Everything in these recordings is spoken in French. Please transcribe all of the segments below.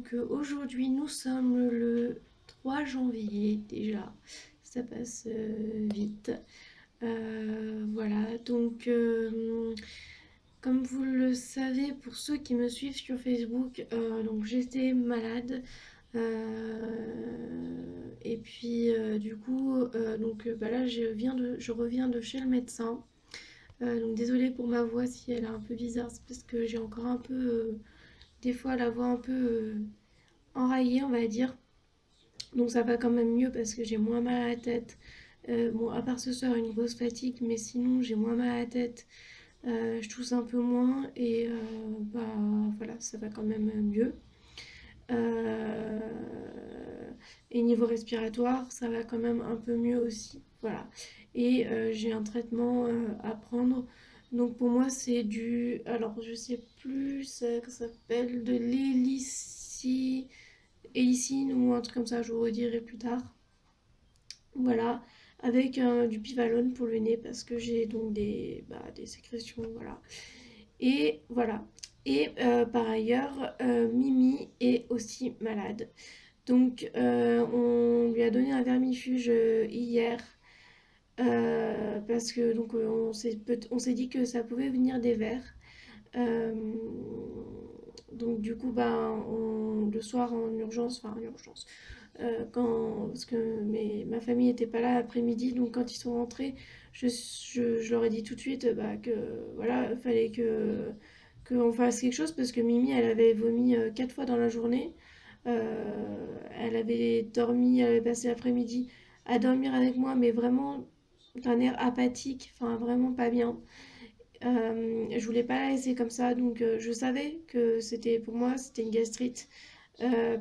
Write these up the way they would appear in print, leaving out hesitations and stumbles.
Donc aujourd'hui nous sommes le 3 janvier déjà, ça passe vite. Voilà, donc comme vous le savez pour ceux qui me suivent sur Facebook, donc j'étais malade. Et puis du coup, là je reviens de chez le médecin. Donc désolée pour ma voix si elle est un peu bizarre, c'est parce que j'ai encore un peu, des fois la voix un peu enrayée on va dire. Donc ça va quand même mieux parce que j'ai moins mal à la tête. Bon, à part ce soir, une grosse fatigue, mais sinon j'ai moins mal à la tête. Je tousse un peu moins et bah voilà, ça va quand même mieux. Euh, et niveau respiratoire, ça va quand même un peu mieux aussi. Voilà. Et j'ai un traitement à prendre. Donc pour moi, c'est du. Alors je sais plus, ça s'appelle de l'hélicine ou un truc comme ça, je vous redirai plus tard. Voilà, avec du Pivalone pour le nez parce que j'ai donc des sécrétions, voilà. Et voilà. Et par ailleurs, Mimi est aussi malade. Donc on lui a donné un vermifuge hier parce que on s'est dit que ça pouvait venir des vers. Euh, donc du coup, le soir en urgence, enfin en urgence, parce que ma famille n'était pas là l'après-midi, donc quand ils sont rentrés, je leur ai dit tout de suite que voilà, il fallait qu'on fasse quelque chose parce que Mimi, elle avait vomi 4 fois dans la journée. Elle avait dormi, elle avait passé l'après-midi à dormir avec moi, mais vraiment d'un air apathique, enfin vraiment pas bien. Je voulais pas la laisser comme ça, donc je savais que c'était pour moi, c'était une gastrite.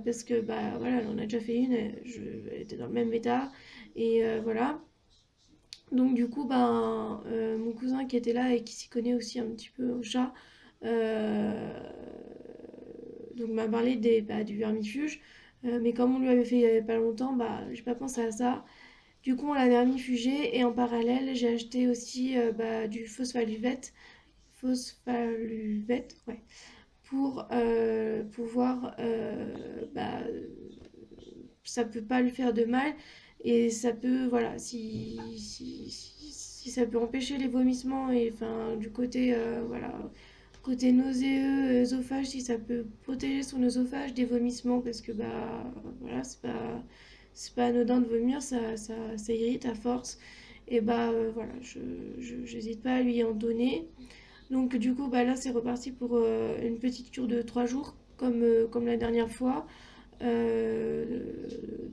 Parce que bah voilà, elle en a déjà fait une, elle était dans le même état et voilà. Donc du coup mon cousin qui était là et qui s'y connaît aussi un petit peu au chat, euh, donc m'a parlé du vermifuge. Mais comme on lui avait fait il y avait pas longtemps, j'ai pas pensé à ça. Du coup on l'a vermifugé et en parallèle j'ai acheté aussi du phosphaluvette, ouais, pour pouvoir ça peut pas lui faire de mal et ça peut voilà si ça peut empêcher les vomissements et enfin du côté voilà côté nauséeux œsophage, si ça peut protéger son œsophage des vomissements parce que voilà c'est pas anodin de vomir, ça irrite à force et voilà j'hésite pas à lui en donner. Donc du coup là c'est reparti pour une petite cure de 3 jours comme la dernière fois. Euh,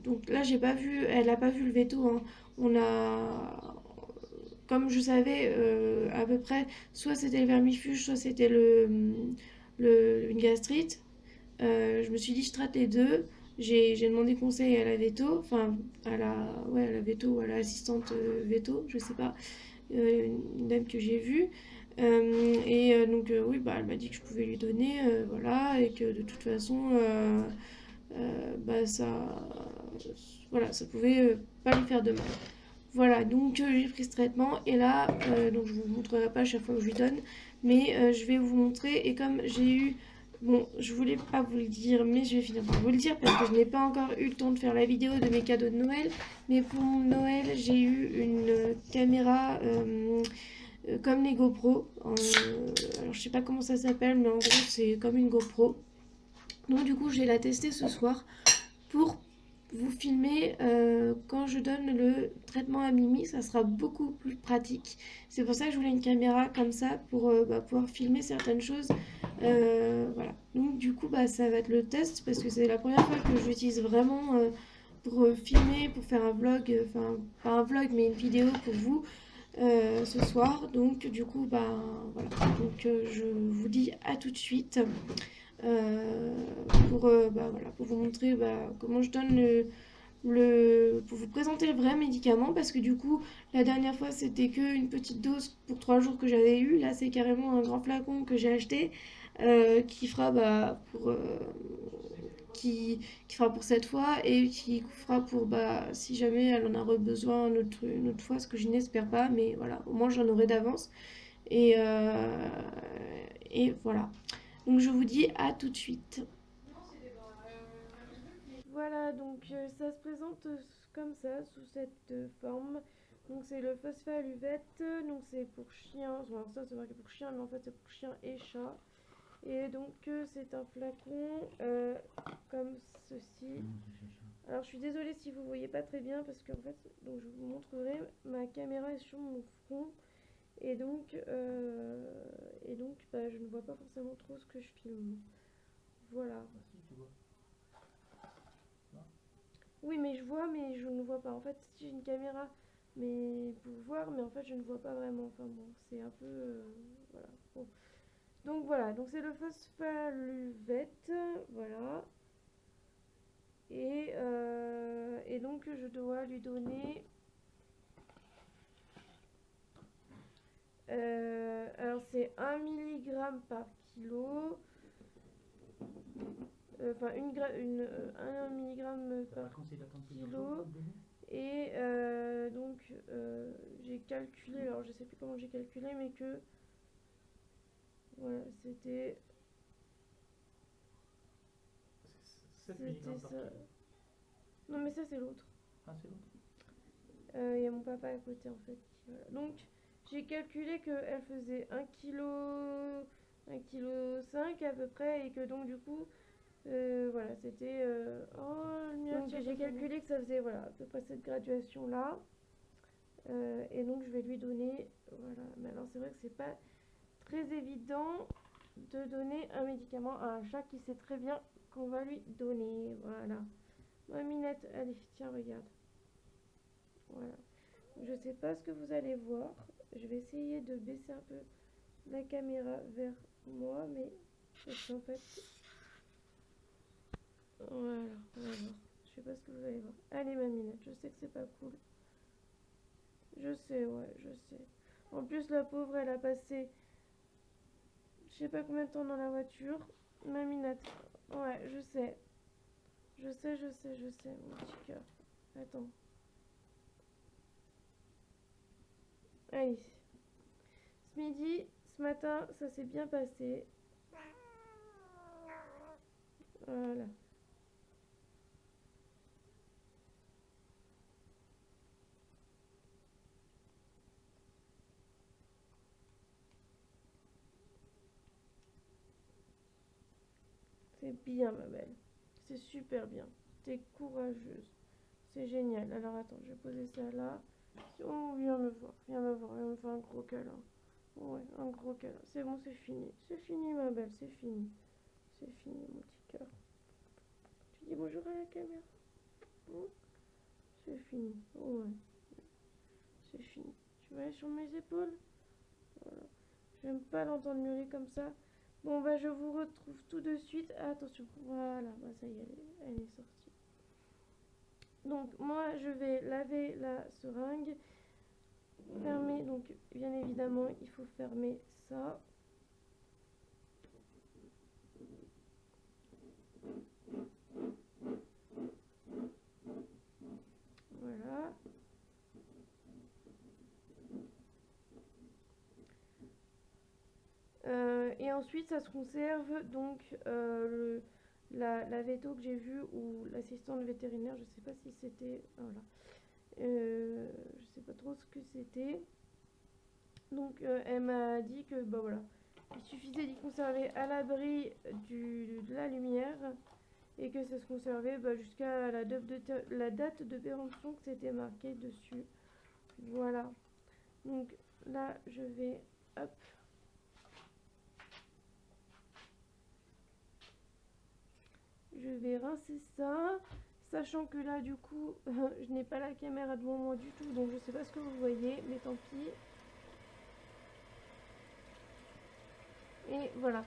donc là, j'ai pas vu, elle a pas vu le veto, hein. On a, comme je savais à peu près, soit c'était le vermifuge, soit c'était une gastrite. Je me suis dit, je traite les deux. J'ai demandé conseil à la veto, enfin à la veto ou à l'assistante veto, je sais pas, une dame que j'ai vue. Oui, elle m'a dit que je pouvais lui donner, voilà, et que de toute façon, voilà, ça pouvait pas lui faire de mal. Voilà, donc j'ai pris ce traitement et là, donc je vous montrerai pas à chaque fois que je lui donne, mais je vais vous montrer et comme j'ai eu, bon, je voulais pas vous le dire, mais je vais finir par vous le dire parce que je n'ai pas encore eu le temps de faire la vidéo de mes cadeaux de Noël, mais pour mon Noël, j'ai eu une caméra comme les GoPro. Alors je sais pas comment ça s'appelle, mais en gros c'est comme une GoPro. Donc du coup, je vais la tester ce soir pour vous filmer quand je donne le traitement à Mimi, ça sera beaucoup plus pratique. C'est pour ça que je voulais une caméra comme ça pour pouvoir filmer certaines choses. Voilà. Donc du coup, ça va être le test parce que c'est la première fois que j'utilise vraiment pour filmer, pour faire un vlog, enfin pas un vlog mais une vidéo pour vous ce soir. Donc du coup, voilà. Donc je vous dis à tout de suite euh, voilà, pour vous montrer comment je donne pour vous présenter le vrai médicament parce que du coup la dernière fois c'était que une petite dose pour 3 jours que j'avais eu, là c'est carrément un grand flacon que j'ai acheté qui fera qui fera pour cette fois et qui fera pour si jamais elle en a besoin une autre fois, ce que je n'espère pas, mais voilà, au moins j'en aurai d'avance et, et voilà. Donc je vous dis à tout de suite. Voilà, donc ça se présente comme ça, sous cette forme. Donc c'est le phosphaluvette, donc c'est pour chien, alors ça c'est marqué pour chien, mais en fait c'est pour chien et chat. Et donc c'est un flacon comme ceci. Alors je suis désolée si vous voyez pas très bien parce qu'en fait, donc je vous montrerai, ma caméra est sur mon front et donc bah, je ne vois pas forcément trop ce que je filme. Voilà. Ah si, tu vois. Oui, mais je vois, mais je ne vois pas. En fait, si j'ai une caméra, mais pour voir, mais en fait, je ne vois pas vraiment. Enfin bon, c'est un peu, voilà. Bon. Donc voilà, donc c'est le phosphaluvette, voilà. Et donc je dois lui donner. Alors c'est 1 mg par kilo. Enfin, 1 mg par kilo. Et donc j'ai calculé, alors je sais plus comment j'ai calculé, mais que voilà, c'était 7 mg par ça. kilo. Non, mais ça c'est l'autre. Ah, c'est l'autre. Il y a mon papa à côté en fait. Voilà. Donc j'ai calculé qu'elle faisait 1 kg à peu près et que donc du coup voilà c'était donc j'ai calculé que ça faisait voilà à peu près cette graduation là. Et donc je vais lui donner voilà, mais alors c'est vrai que c'est pas très évident de donner un médicament à un chat qui sait très bien qu'on va lui donner. Voilà. Maminette, allez, tiens, regarde. Voilà. Je sais pas ce que vous allez voir. Je vais essayer de baisser un peu la caméra vers moi, mais parce qu'en fait. Voilà, on va voir. Je sais pas ce que vous allez voir. Allez, Maminette, je sais que c'est pas cool. Je sais, ouais, je sais. En plus, la pauvre, elle a passé je sais pas combien de temps dans la voiture. Maminette. Ouais, je sais. Je sais, mon petit cœur. Attends. Allez. Ce midi, ce matin, ça s'est bien passé. Voilà. C'est bien, ma belle. C'est super bien. T'es courageuse. C'est génial. Alors attends, je vais poser ça là. Oh, viens me voir. Viens me voir. Viens me faire un gros câlin. Ouais, un gros câlin. C'est bon, c'est fini. C'est fini, ma belle. C'est fini. C'est fini, mon petit cœur. Tu dis bonjour à la caméra. Hein. C'est fini. Oh, ouais. C'est fini. Tu vas aller sur mes épaules. Voilà. J'aime pas l'entendre miauler comme ça. Bon, bah, je vous retrouve tout de suite. Ah, attention. Voilà. Bah, ça y est, elle est sortie. Donc, moi, je vais laver la seringue. Fermer. Donc, bien évidemment, il faut fermer ça. Voilà. Et ensuite, ça se conserve. Donc, la veto que j'ai vue ou l'assistante vétérinaire, je sais pas si c'était. Voilà. Je sais pas trop ce que c'était. Donc, elle m'a dit que bah voilà, il suffisait d'y conserver à l'abri de la lumière et que ça se conservait bah, jusqu'à la date de péremption que c'était marqué dessus. Voilà. Donc là, je vais hop. Je vais rincer ça, sachant que là, du coup, je n'ai pas la caméra devant moi du tout, donc je sais pas ce que vous voyez, mais tant pis. Et voilà.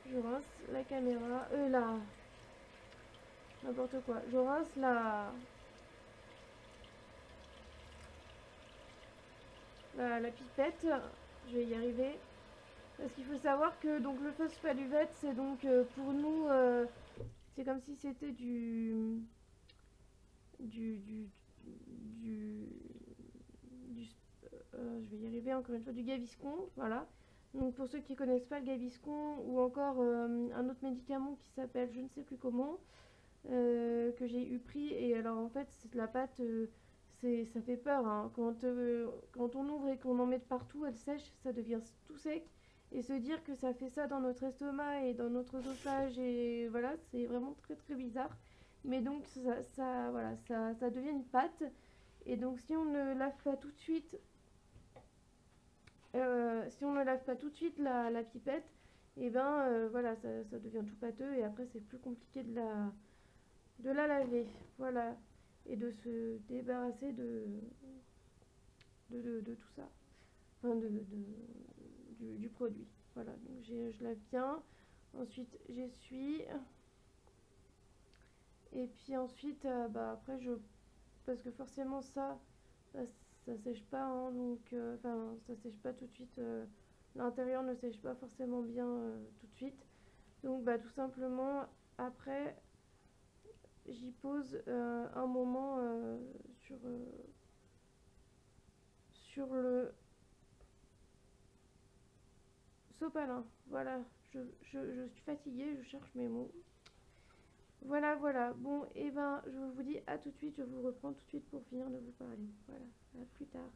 Je rince la caméra. Là. N'importe quoi. Je rince la pipette. Je vais y arriver. Parce qu'il faut savoir que donc le phosphaluvette, c'est donc pour nous, c'est comme si c'était du, du, du, je vais y arriver encore une fois, du Gaviscon, voilà. Donc pour ceux qui connaissent pas le Gaviscon ou encore un autre médicament qui s'appelle je ne sais plus comment, que j'ai eu pris. Et alors en fait, la pâte, ça fait peur, hein. Quand on ouvre et qu'on en met de partout, elle sèche, ça devient tout sec. Et se dire que ça fait ça dans notre estomac et dans notre oesophage, et voilà, c'est vraiment très très bizarre. Mais donc voilà, ça devient une pâte. Et donc si on ne lave pas tout de suite, la pipette, et ben voilà, ça devient tout pâteux et après c'est plus compliqué de la laver. Voilà. Et de se débarrasser de tout ça. Enfin, du produit. Voilà, donc je lave bien. Ensuite, j'essuie. Et puis ensuite, bah, après, parce que forcément, ça, ça sèche pas, hein, donc, enfin, ça sèche pas tout de suite. L'intérieur ne sèche pas forcément bien tout de suite. Donc, bah, tout simplement, après, j'y pose un moment sur le sopalin. Voilà, je suis fatiguée, je cherche mes mots. Voilà, voilà. Bon, et ben, je vous dis à tout de suite. Je vous reprends tout de suite pour finir de vous parler. Voilà, à plus tard.